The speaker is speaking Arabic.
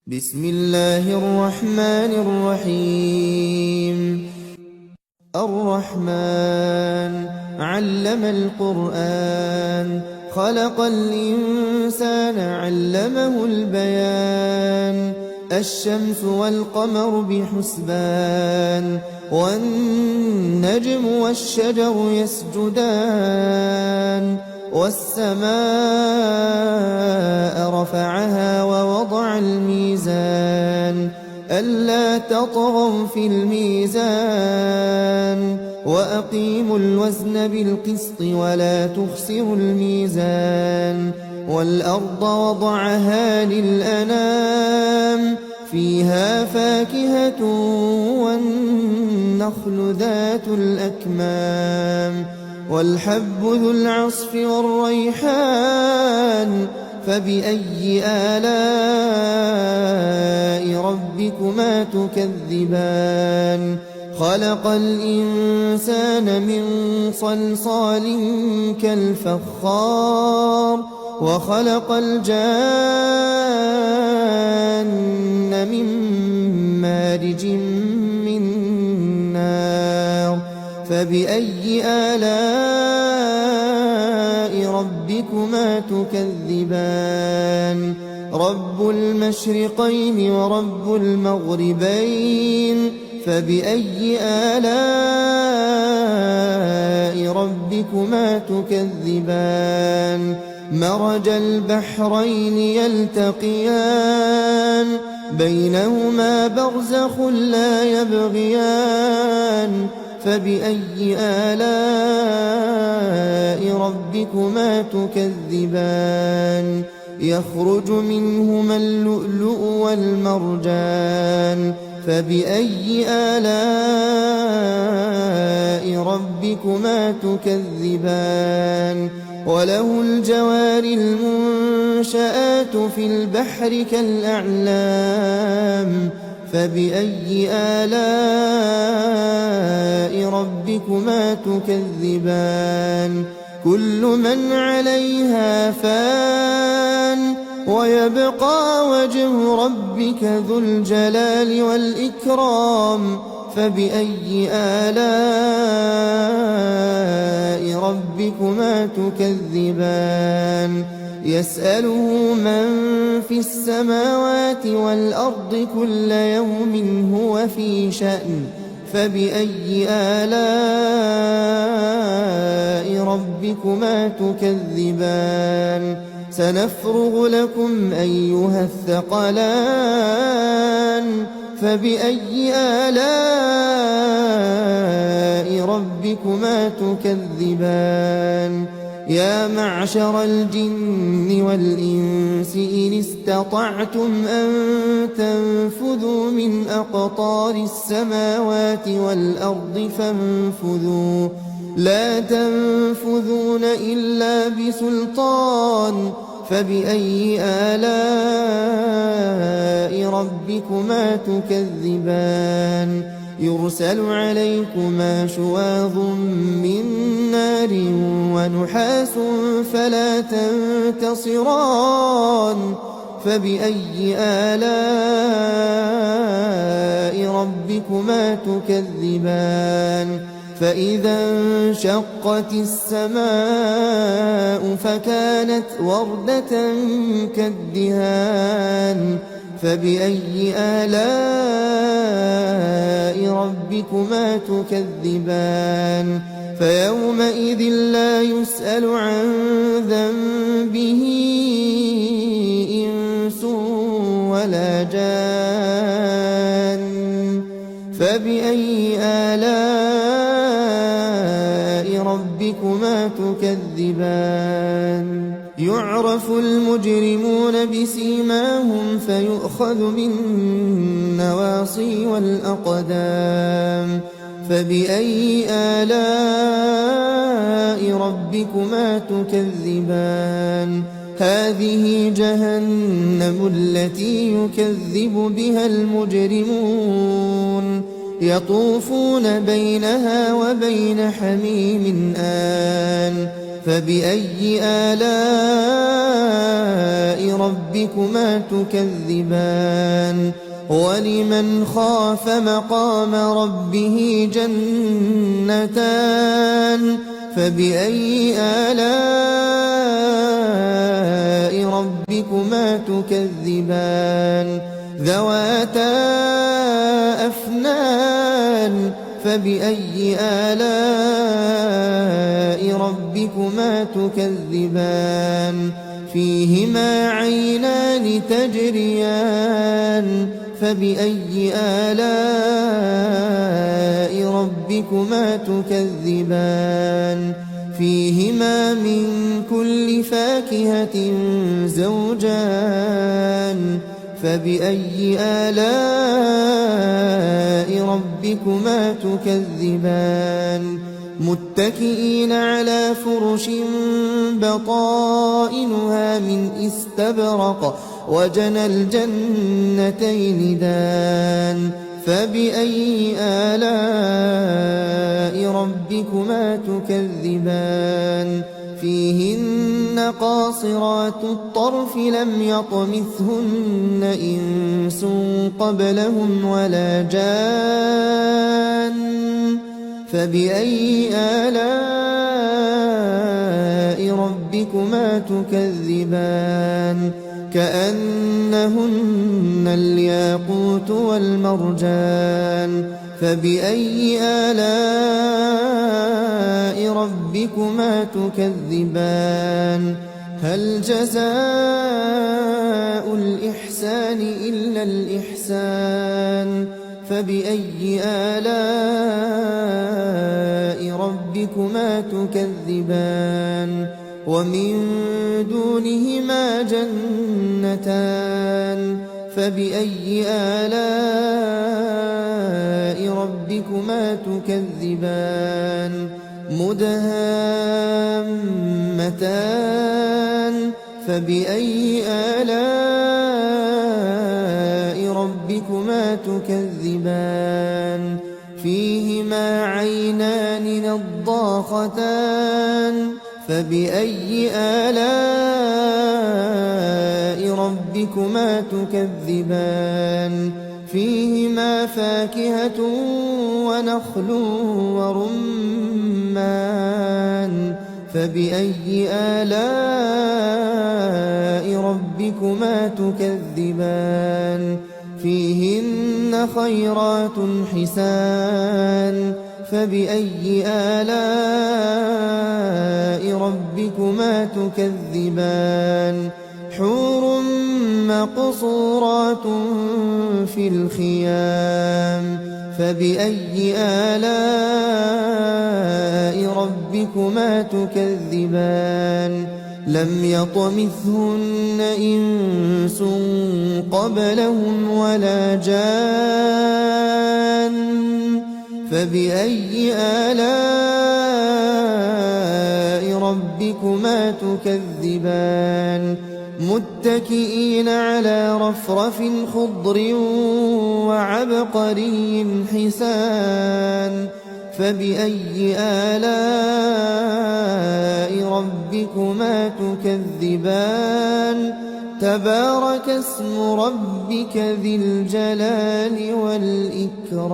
بسم الله الرحمن الرحيم. الرحمن علم القرآن، خلق الإنسان علمه البيان. الشمس والقمر بحسبان، والنجم والشجر يسجدان. والسماء رفعها ووضع الميزان، ألا تطغوا في الميزان. وأقيموا الوزن بالقسط ولا تخسروا الميزان. والأرض وضعها للأنام، فيها فاكهة والنخل ذات الأكمام. والحب ذو العصف والريحان، فبأي آلاء ربكما تكذبان. خلق الإنسان من صلصال كالفخار، وخلق الجان من مارج من نار. فبأي آلاء ربكما تكذبان. رب المشرقين ورب المغربين، فبأي آلاء ربكما تكذبان. مرج البحرين يلتقيان، بينهما برزخ لا يبغيان. فبأي آلاء ربكما تكذبان. يخرج منهما اللؤلؤ والمرجان، فبأي آلاء ربكما تكذبان. وله الجوار المنشآت في البحر كالأعلام، فبأي آلاء ربكما تكذبان. كل من عليها فان، ويبقى وجه ربك ذو الجلال والإكرام. فبأي آلاء ربكما تكذبان. يسأله من في السماوات والأرض كل يوم هو في شأن. فبأي آلاء ربكما تكذبان. سنفرغ لكم أيها الثقلان، فبأي آلاء ربكما تكذبان. يا معشر الجن والإنس إن استطعتم أن تنفذوا من أقطار السماوات والأرض فانفذوا، لا تنفذون إلا بسلطان. فبأي آلاء ربكما تكذبان. يرسل عليكما شواظ من نار ونحاس فلا تنتصران. فبأي آلاء ربكما تكذبان. فإذا انشقت السماء فكانت وردة كالدهان. فبأي آلاء ربكما تكذبان. فيومئذ لا يسأل عن ذنبه إنس ولا جان. فبأي آلاء ربكما تكذبان. يعرف المجرمون بسيماهم فيؤخذ بالنواصي والأقدام. فبأي آلاء ربكما تكذبان. هذه جهنم التي يكذب بها المجرمون، يطوفون بينها وبين حميم آن. فبأي آلاء ربكما تكذبان ولمن خاف مقام ربه جنتان فبأي آلاء ربكما تكذبان ذواتا أفنان فبأي آلاء ربكما تكذبان فيهما عينان تجريان فبأي آلاء ربكما تكذبان فيهما من كل فاكهة زوجان فبأي آلاء ربكما تكذبان متكئين على فرش بطائنها من استبرق وجنى الجنتين دان فبأي آلاء ربكما تكذبان فيهن قاصرات الطرف لم يطمثهن إنس قبلهم ولا جان فبأي آلاء ربكما تكذبان كأنهن الياقوت والمرجان فبأي آلاء ربكما تكذبان هل جزاء الإحسان إلا الإحسان فبأي آلاء ربكما تكذبان ومن دونهما جنتان فبأي آلاء ربكما تكذبان مدهامتان فبأي آلاء ربكما تكذبان فيهما عينان نضاختان فبأي آلاء ربكما تكذبان فيهما فاكهة ونخل ورمان فبأي آلاء ربكما تكذبان فيهن خيرات حسان فبأي آلاء ربكما تكذبان حور مقصورات في الخيام فبأي آلاء ربكما تكذبان لم يطمثهن إنس قبلهم ولا جان فبأي آلاء ربكما تكذبان متكئين على رفرف خضر وعبقري حسان فبأي آلاء ربكما تكذبان تبارك اسم ربك ذي الجلال والإكرام